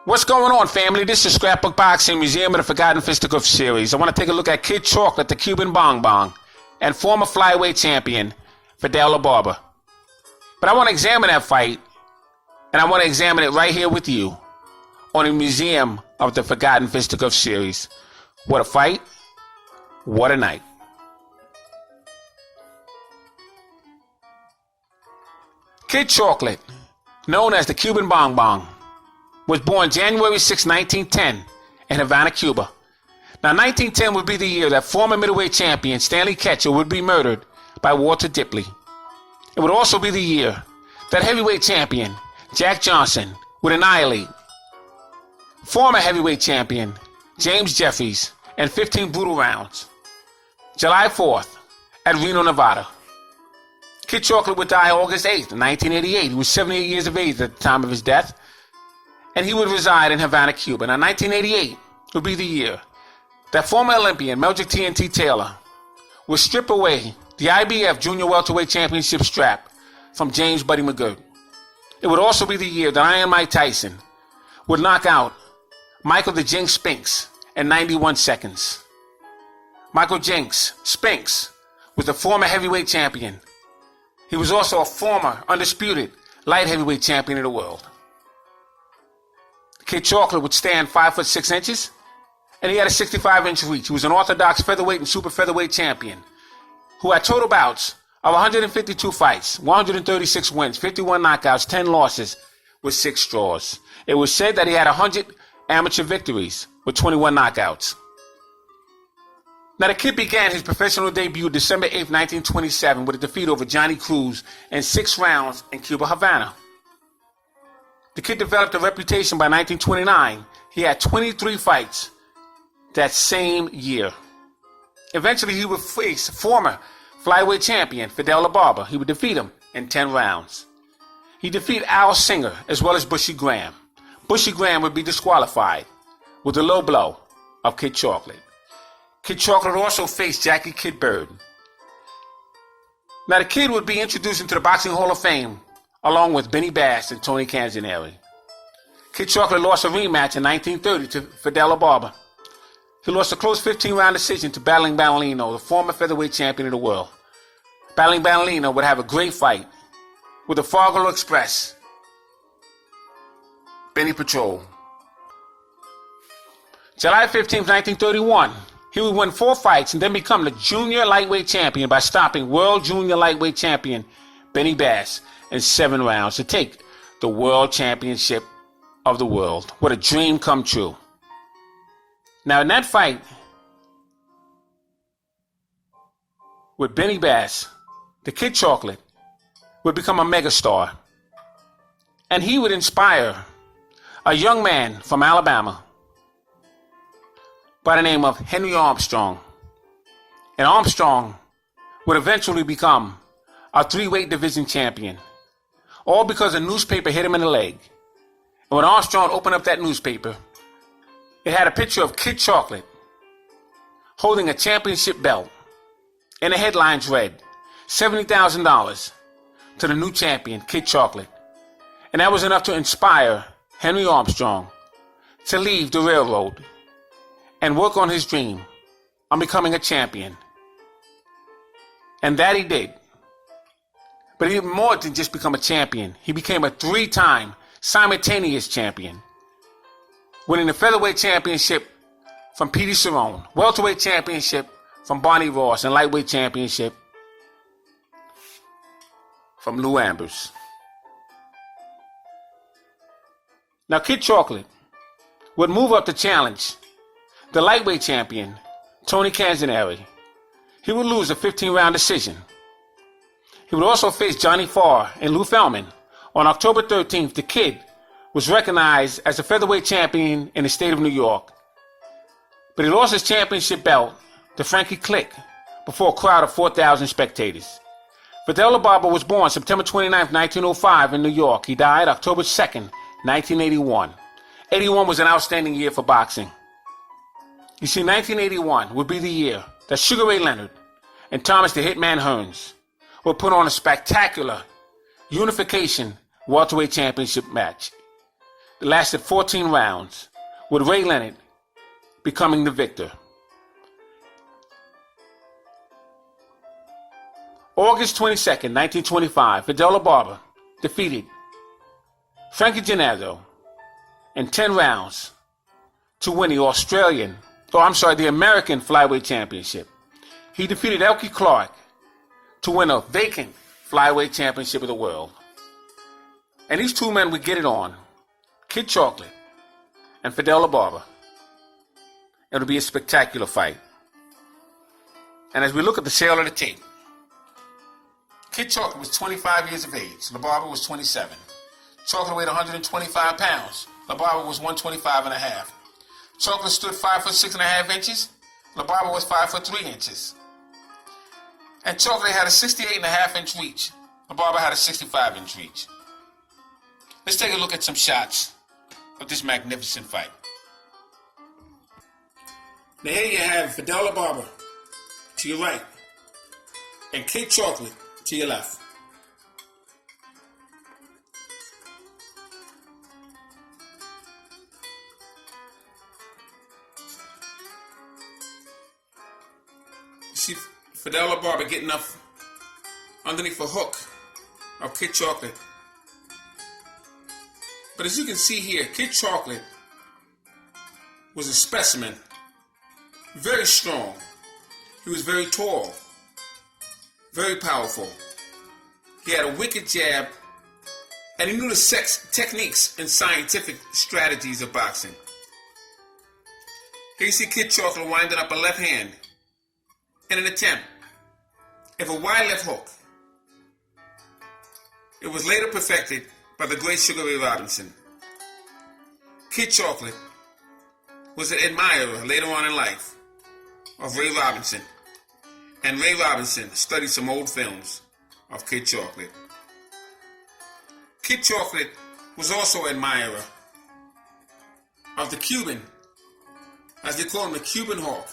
What's going on, family? This is Scrapbook Boxing Museum of the Forgotten Fisticuffs series. I want to take a look at Kid Chocolate, the Cuban Bong Bong, and former flyweight champion Fidel Barber. But I want to examine that fight, and I want to examine it right here with you on the Museum of the Forgotten Fisticuffs series. What a fight. What a night. Kid Chocolate, known as the Cuban Bong Bong, was born January 6, 1910 in Havana, Cuba. Now, 1910 would be the year that former middleweight champion Stanley Ketchel would be murdered by Walter Dipley. It would also be the year that heavyweight champion Jack Johnson would annihilate former heavyweight champion James Jeffries in 15 brutal rounds. July 4th at Reno, Nevada. Kid Chocolate would die August 8th, 1988. He was 78 years of age at the time of his death, and he would reside in Havana, Cuba. Now, 1988 would be the year that former Olympian Meldrick TNT Taylor would strip away the IBF Junior Welterweight Championship strap from James Buddy McGirt. It would also be the year that Iron Mike Tyson would knock out Michael the Jinx Spinks in 91 seconds. Michael Jinx Spinks was the former heavyweight champion. He was also a former undisputed light heavyweight champion of the world. Kid Chocolate would stand 5 foot 6 inches, and he had a 65-inch reach. He was an orthodox featherweight and super featherweight champion who had total bouts of 152 fights, 136 wins, 51 knockouts, 10 losses with 6 draws. It was said that he had 100 amateur victories with 21 knockouts. Now, the kid began his professional debut December 8, 1927 with a defeat over Johnny Cruz in 6 rounds in Cuba, Havana. The kid developed a reputation by 1929. He had 23 fights that same year. Eventually, he would face former flyweight champion Fidel Barber. He would defeat him in 10 rounds. He defeated Al Singer as well as Bushy Graham. Bushy Graham would be disqualified with a low blow of Kid Chocolate. Kid Chocolate also faced Jackie Kid Bird. Now, the kid would be introduced into the Boxing Hall of Fame along with Benny Bass and Tony Canzaneri. Kid Chocolate lost a rematch in 1930 to Fidel Barber. He lost a close 15-round decision to Battling Ballino, the former featherweight champion of the world. Battling Ballino would have a great fight with the Fargo Express, Benny Patrol. July 15, 1931, he would win 4 fights and then become the junior lightweight champion by stopping world junior lightweight champion Benny Bass in 7 rounds to take the world championship of the world. What a dream come true. Now, in that fight with Benny Bass, the Kid Chocolate would become a megastar, and he would inspire a young man from Alabama by the name of Henry Armstrong. And Armstrong would eventually become a 3-weight division champion, all because a newspaper hit him in the leg. And when Armstrong opened up that newspaper, it had a picture of Kid Chocolate holding a championship belt, and the headlines read, $70,000 to the new champion, Kid Chocolate. And that was enough to inspire Henry Armstrong to leave the railroad and work on his dream on becoming a champion. And that he did. But he did more than just become a champion. He became a 3-time simultaneous champion, winning the featherweight championship from Petey Cerrone, welterweight championship from Barney Ross, and lightweight championship from Lou Ambers. Now, Kid Chocolate would move up to challenge the lightweight champion, Tony Canzaneri. He would lose a 15-round decision. He would also face Johnny Farr and Lou Feldman. On October 13th, the Kid was recognized as a featherweight champion in the state of New York. But he lost his championship belt to Frankie Click before a crowd of 4,000 spectators. Fidel Barber was born September 29, 1905 in New York. He died October 2nd, 1981. 81 was an outstanding year for boxing. You see, 1981 would be the year that Sugar Ray Leonard and Thomas the Hitman Hearns would put on a spectacular unification welterweight championship match. that lasted 14 rounds, with Ray Leonard becoming the victor. August 22nd, 1925, Fidel Barber defeated Frankie Gennaro in 10 rounds to win the the American Flyweight Championship. He defeated Elkie Clark to win a vacant Flyweight Championship of the world. And these two men would get it on, Kid Chocolate and Fidel Barber. It'll be a spectacular fight. And as we look at the sale of the tape, Kid Chocolate was 25 years of age. LaBarbera was 27. Chocolate weighed 125 pounds. LaBarbera was 125 and a half. Chocolate stood 5 foot 6.5 inches. LaBarbera was 5 foot 3 inches. And Chocolate had a 68.5 inch reach. LaBarbera had a 65 inch reach. Let's take a look at some shots of this magnificent fight. Now here you have Fidel Barber to your right and Kid Chocolate to your left. You see Fidel Barber getting up underneath a hook of Kid Chocolate. But as you can see here, Kid Chocolate was a specimen. Very strong. He was very tall. Very powerful. He had a wicked jab, and he knew the techniques and scientific strategies of boxing. Here you see Kid Chocolate winding up a left hand in an attempt of a wide left hook. It was later perfected by the great Sugar Ray Robinson. Kid Chocolate was an admirer later on in life of Ray Robinson, and Ray Robinson studied some old films of Kid Chocolate. Kid Chocolate was also an admirer of the Cuban, as they call him, the Cuban Hawk,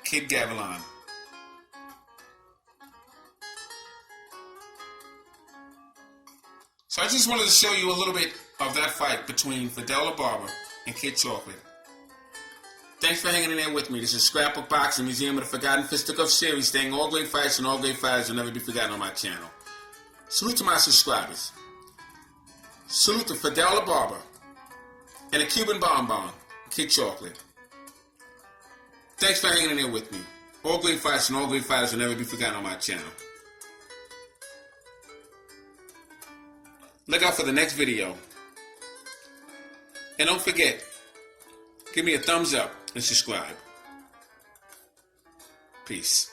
Kid Gavilan. So I just wanted to show you a little bit of that fight between Fidel Barber and Kid Chocolate. Thanks for hanging in there with me. This is Scrapbook Boxing Museum of the Forgotten Fisticuffs series, staying all great fights, and all great fighters will never be forgotten on my channel. Salute to my subscribers. Salute to Fidel Barber and the Cuban Bonbon, Kid Chocolate. Thanks for hanging in there with me. All great fights and all great fighters will never be forgotten on my channel. Look out for the next video. And don't forget, give me a thumbs up and subscribe. Peace.